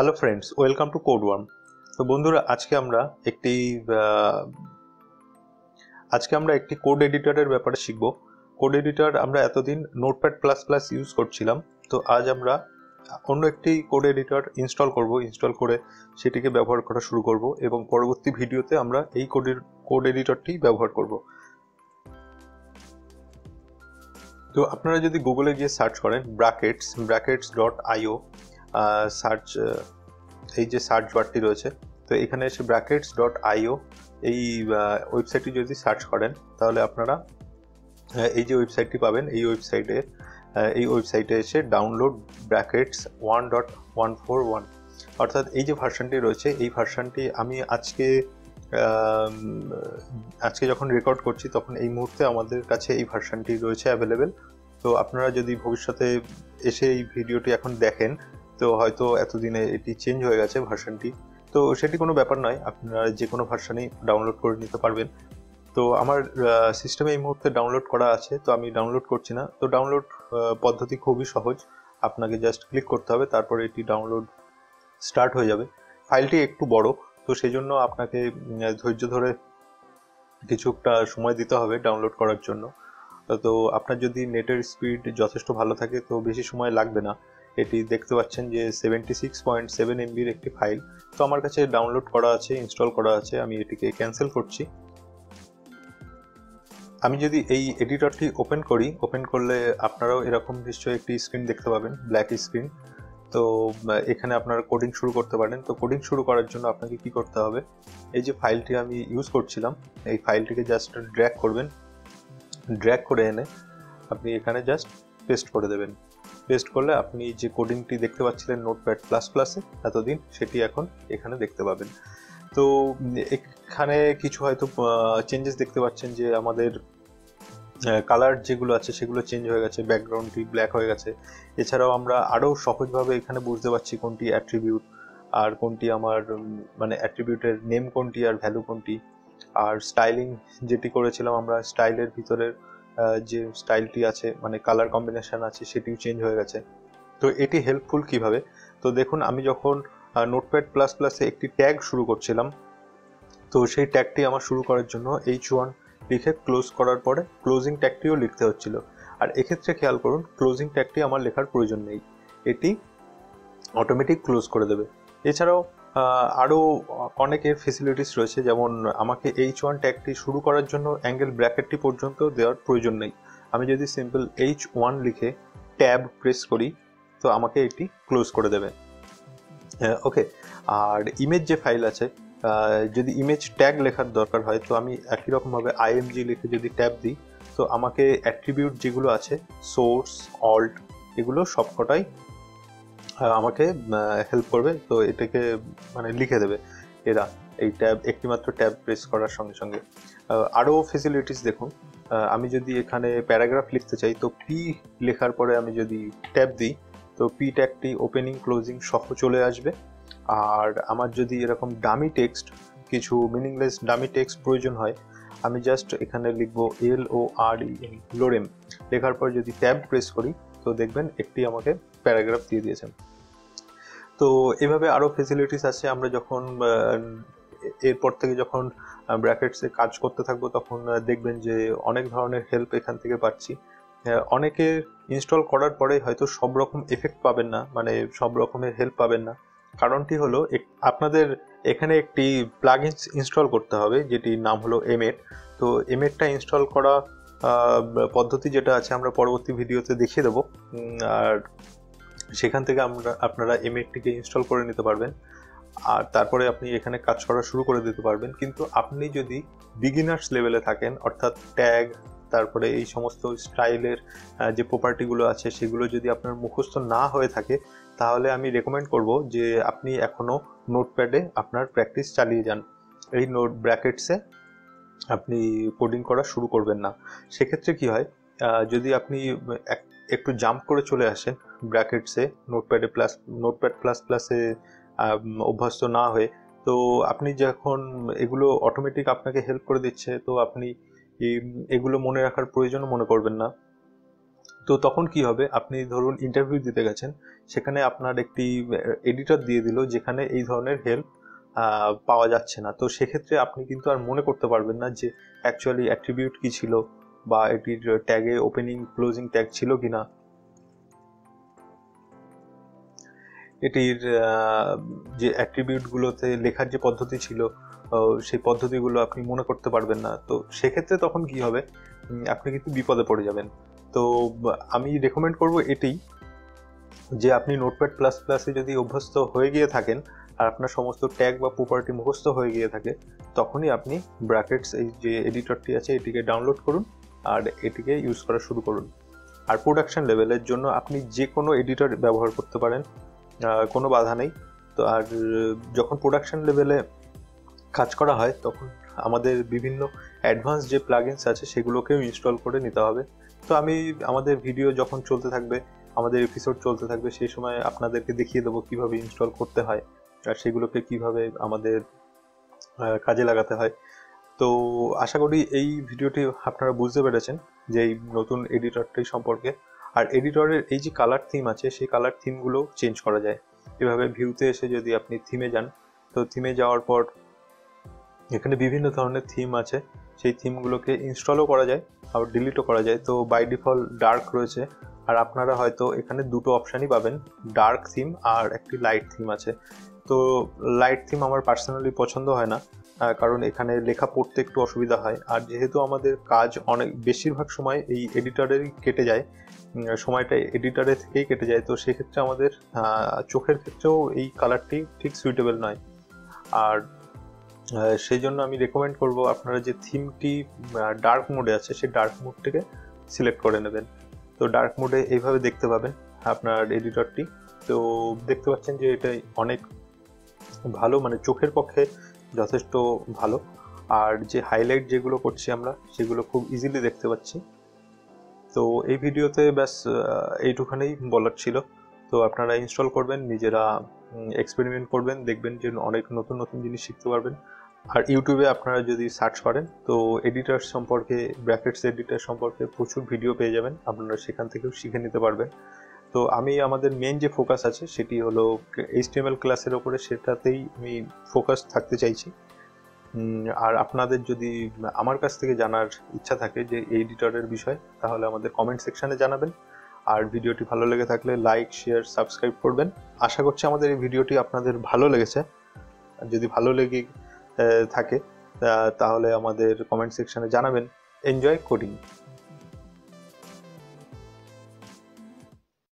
Hello friends, welcome to Code Worm. তো বন্ধুরা, আজকে আমরা একটি কোড এডিটরের ব্যাপারে শিখব। কোড এডিটর আমরা এতদিন নোটপ্যাড প্লাস প্লাস ইউজ করছিলাম। তো আজ আমরা অন্য একটি কোড এডিটর ইনস্টল করে সেটিকে ব্যবহার করা শুরু করব এবং পরবর্তী ভিডিওতে আমরা এই কোড এডিটরটি ব্যবহার করব। তো আপনারা যদি গুগলে গিয়ে সার্চ করেন brackets.io, এই যে সার্চ বারটি রয়েছে, তো এখানে এসে brackets.io এই ওয়েবসাইটটি যদি সার্চ করেন তাহলে আপনারা এই যে ওয়েবসাইটটি পাবেন। এই ওয়েবসাইটে এসে ডাউনলোড ব্র্যাকেটস 1.141, অর্থাৎ এই যে ভার্সনটি রয়েছে, এই ভার্সনটি আমি আজকে যখন রেকর্ড করছি তখন এই মুহূর্তে আমাদের কাছে এই ভার্সনটি রয়েছে অ্যাভেলেবেল। তো আপনারা যদি ভবিষ্যতে এসে এই ভিডিওটি এখন দেখেন তো হয়তো এতদিনে এটি চেঞ্জ হয়ে গেছে ভার্সনটি, তো সেটি কোনো ব্যাপার নয়, আপনারা যে কোনো ভার্সনই ডাউনলোড করে নিতে পারবেন। তো আমার সিস্টেমে এই মুহূর্তে ডাউনলোড করা আছে, তো আমি ডাউনলোড করছি না। তো ডাউনলোড পদ্ধতি খুবই সহজ, আপনাকে জাস্ট ক্লিক করতে হবে, তারপরে এটি ডাউনলোড স্টার্ট হয়ে যাবে। ফাইলটি একটু বড়, তো সেই জন্য আপনাকে ধৈর্য ধরে কিছুটা সময় দিতে হবে ডাউনলোড করার জন্য। তো আপনার যদি নেটের স্পিড যথেষ্ট ভালো থাকে তো বেশি সময় লাগবে না। এটি দেখতে পাচ্ছেন যে 76.7 MBর একটি ফাইল। তো আমার কাছে ডাউনলোড করা আছে, ইনস্টল করা আছে, আমি এটিকে ক্যান্সেল করছি। আমি যদি এই এডিটরটি ওপেন করলে আপনারাও এরকম নিশ্চয়ই একটি স্ক্রিন দেখতে পাবেন, ব্ল্যাক স্ক্রিন। তো এখানে আপনারা কোডিং শুরু করতে পারেন। তো কোডিং শুরু করার জন্য আপনাকে কি করতে হবে, এই যে ফাইলটি আমি ইউজ করছিলাম, এই ফাইলটিকে জাস্ট ড্র্যাগ করবেন। ড্র্যাগ করে এনে আপনি এখানে জাস্ট পেস্ট করে দেবেন। পেস্ট করলে আপনি যে কোডিংটি দেখতে পাচ্ছিলেন নোটপ্যাড প্লাস প্লাসে এতদিন, সেটি এখন এখানে দেখতে পাবেন। তো এখানে কিছু হয়তো চেঞ্জেস দেখতে পাচ্ছেন যে আমাদের কালার যেগুলো আছে সেগুলো চেঞ্জ হয়ে গেছে, ব্যাকগ্রাউন্ডটি ব্ল্যাক হয়ে গেছে। এছাড়াও আমরা আরও সহজভাবে এখানে বুঝতে পারছি কোনটি অ্যাট্রিবিউট আর কোনটি আমার মানে অ্যাট্রিবিউটের নেম কোনটি আর ভ্যালু কোনটি। আর স্টাইলিং যেটি করেছিলাম আমরা, স্টাইলের ভিতরের যে স্টাইলটি আছে মানে কালার কম্বিনেশন আছে সেটিও চেঞ্জ হয়ে গেছে। তো এটি হেল্পফুল কিভাবে, তো দেখুন, আমি যখন নোটপ্যাড প্লাস প্লাসে একটি ট্যাগ শুরু করছিলাম, তো সেই ট্যাগটি আমার শুরু করার জন্য H1 লিখে ক্লোজ করার পরে ক্লোজিং ট্যাগটিও লিখতে হচ্ছিল। আর এক্ষেত্রে খেয়াল করুন, ক্লোজিং ট্যাগটি আমার লেখার প্রয়োজন নেই, এটি অটোমেটিক ক্লোজ করে দেবে। এছাড়াও আরও অনেকের ফেসিলিটিস রয়েছে, যেমন আমাকে H1 ট্যাগটি শুরু করার জন্য অ্যাঙ্গেল ব্র্যাকেটটি পর্যন্ত দেওয়ার প্রয়োজন নেই। আমি যদি সিম্পল H1 লিখে ট্যাব প্রেস করি তো আমাকে এটি ক্লোজ করে দেবে। ওকে, আর ইমেজ যে ফাইল আছে, যদি ইমেজ ট্যাগ লেখার দরকার হয় তো আমি একই রকমভাবে IMG লিখে যদি ট্যাব দিই তো আমাকে অ্যাট্রিবিউট যেগুলো আছে, সোর্স, অল্ট, এগুলো সবকটাই আমাকে হেল্প করবে। তো এটাকে মানে লিখে দেবে এরা, এই ট্যাব একটিমাত্র ট্যাব প্রেস করার সঙ্গে সঙ্গে। আরও ফেসিলিটিস দেখুন, আমি যদি এখানে প্যারাগ্রাফ লিখতে চাই তো পি লেখার পরে আমি যদি ট্যাব দিই তো পি ট্যাগটি ওপেনিং ক্লোজিং সহ চলে আসবে। আর আমার যদি এরকম ডামি টেক্সট, কিছু মিনিংলেস ডামি টেক্সট প্রয়োজন হয়, আমি জাস্ট এখানে লিখবো LOREM, লোরেম লেখার পর যদি ট্যাব প্রেস করি তো দেখবেন একটি আমাকে প্যারাগ্রাফ দিয়ে দিয়েছেন। তো এভাবে আরও ফেসিলিটিস আছে। আমরা যখন এরপর থেকে যখন ব্র্যাকেটসে কাজ করতে থাকবো তখন দেখবেন যে অনেক ধরনের হেল্প এখান থেকে পাচ্ছি। অনেকে ইনস্টল করার পরে হয়তো সব রকম এফেক্ট পাবেন না, মানে সব রকমের হেল্প পাবেন না। কারণটি হলো আপনাদের এখানে একটি প্লাগইনস ইনস্টল করতে হবে যেটির নাম হলো এমেট। তো এমেটটা ইনস্টল করা পদ্ধতি যেটা আছে আমরা পরবর্তী ভিডিওতে দেখিয়ে দেবো। আর সেখান থেকে আপনারা এমেটটিকে ইনস্টল করে নিতে পারবেন আর তারপরে আপনি এখানে কাজ করা শুরু করে দিতে পারবেন। কিন্তু আপনি যদি বিগিনার্স লেভেলে থাকেন, অর্থাৎ ট্যাগ, তারপরে এই সমস্ত স্টাইলের যে প্রপার্টিগুলো আছে সেগুলো যদি আপনার মুখস্থ না হয়ে থাকে, তাহলে আমি রেকমেন্ড করব যে আপনি এখনও নোটপ্যাডে আপনার প্র্যাকটিস চালিয়ে যান, এই নোট ব্র্যাকেটসে আপনি কোডিং করা শুরু করবেন না। সেক্ষেত্রে কি হয়, যদি আপনি একটু জাম্প করে চলে আসেন ব্র্যাকেটসে, নোটপ্যাড প্লাস প্লাসে অভ্যস্ত না হয়ে, তো আপনি যখন এগুলো অটোমেটিক আপনাকে হেল্প করে দিচ্ছে তো আপনি এগুলো মনে রাখার প্রয়োজনও মনে করবেন না। তো তখন কি হবে, আপনি ধরুন ইন্টারভিউ দিতে গেছেন, সেখানে আপনার একটি এডিটর দিয়ে দিল যেখানে এই ধরনের হেল্প পাওয়া যাচ্ছে না। তো সেক্ষেত্রে আপনি কিন্তু আর মনে করতে পারবেন না যে অ্যাকচুয়ালি অ্যাট্রিবিউট কি ছিল, বা এটির ট্যাগে ওপেনিং ক্লোজিং ট্যাগ ছিল কিনা, এটির যে অ্যাট্রিবিউটগুলোতে লেখার যে পদ্ধতি ছিল সেই পদ্ধতিগুলো আপনি মনে করতে পারবেন না। তো সেক্ষেত্রে তখন কি হবে, আপনি কিন্তু বিপদে পড়ে যাবেন। তো আমি রেকমেন্ড করব এটি, যে আপনি নোটপ্যাড প্লাস প্লাসে যদি অভ্যস্ত হয়ে গিয়ে থাকেন আর আপনার সমস্ত ট্যাগ বা প্রপার্টি মুখস্থ হয়ে গিয়ে থাকে, তখনই আপনি ব্র্যাকেটস এই যে এডিটরটি আছে এটিকে ডাউনলোড করুন আর এটিকে ইউজ করা শুরু করুন। আর প্রোডাকশন লেভেলের জন্য আপনি যে কোনো এডিটর ব্যবহার করতে পারেন, কোনো বাধা নেই। তো আর যখন প্রোডাকশন লেভেলে কাজ করা হয় তখন আমাদের বিভিন্ন অ্যাডভান্স যে প্লাগইনস আছে সেগুলোকেও ইনস্টল করে নিতে হবে। তো আমি আমাদের ভিডিও যখন চলতে থাকবে, আমাদের এপিসোড চলতে থাকবে, সেই সময় আপনাদেরকে দেখিয়ে দেবো কিভাবে ইনস্টল করতে হয় আর সেগুলোকে কিভাবে আমাদের কাজে লাগাতে হয়। তো আশা করি এই ভিডিওটি আপনারা বুঝতে পেরেছেন যে এই নতুন এডিটরটি সম্পর্কে। আর এডিটরের এই যে কালার থিম আছে সেই কালার থিমগুলো চেঞ্জ করা যায়। এভাবে ভিউতে এসে যদি আপনি থিমে যান, তো থিমে যাওয়ার পর এখানে বিভিন্ন ধরনের থিম আছে, সেই থিমগুলোকে ইনস্টলও করা যায় আর ডিলিটও করা যায়। তো বাই ডিফল্ট ডার্ক রয়েছে, আর আপনারা হয়তো এখানে দুটো অপশানই পাবেন, ডার্ক থিম আর একটি লাইট থিম আছে। তো লাইট থিম আমার পার্সোনালি পছন্দ হয় না, কারণ এখানে লেখা পড়তে একটু অসুবিধা হয়। আর যেহেতু আমাদের কাজ অনেক বেশিরভাগ সময় এই এডিটরেরই কেটে যায়, সময়টা এডিটরে থেকেই কেটে যায়, তো সেক্ষেত্রে আমাদের চোখের ক্ষেত্রেও এই কালারটি ঠিক সুইটেবল নয়। আর সেই জন্য আমি রেকমেন্ড করব আপনারা যে থিমটি ডার্ক মোডে আছে সেই ডার্ক মোডটিকে সিলেক্ট করে নেবেন। তো ডার্ক মোডে এইভাবে দেখতে পাবেন আপনার এডিটরটি। তো দেখতে পাচ্ছেন যে এটা অনেক ভালো, মানে চোখের পক্ষে যথেষ্ট ভালো। আর যে হাইলাইট যেগুলো করছি আমরা সেগুলো খুব ইজিলি দেখতে পাচ্ছি। তো এই ভিডিওতে ব্যাস এইটুখানি বলার ছিল। তো আপনারা ইনস্টল করবেন, নিজেরা এক্সপেরিমেন্ট করবেন, দেখবেন যে অনেক নতুন নতুন জিনিস শিখতে পারবেন। আর ইউটিউবে আপনারা যদি সার্চ করেন তো এডিটর সম্পর্কে, ব্র্যাকেটস এডিটর সম্পর্কে প্রচুর ভিডিও পেয়ে যাবেন, আপনারা সেখান থেকেও শিখে নিতে পারবেন। তো আমি আমাদের মেন যে ফোকাস আছে সেটি হলো HTML ক্লাসের ওপরে, সেটাতেই আমি ফোকাস থাকতে চাইছি। আর আপনাদের যদি আমার কাছ থেকে জানার ইচ্ছা থাকে যে এডিটরের বিষয়, তাহলে আমাদের কমেন্ট সেকশানে জানাবেন। আর ভিডিওটি ভালো লেগে থাকলে লাইক, শেয়ার, সাবস্ক্রাইব করবেন। আশা করছি আমাদের এই ভিডিওটি আপনাদের ভালো লেগেছে। যদি ভালো লেগে থাকে তাহলে আমাদের কমেন্ট সেকশানে জানাবেন। Enjoy coding.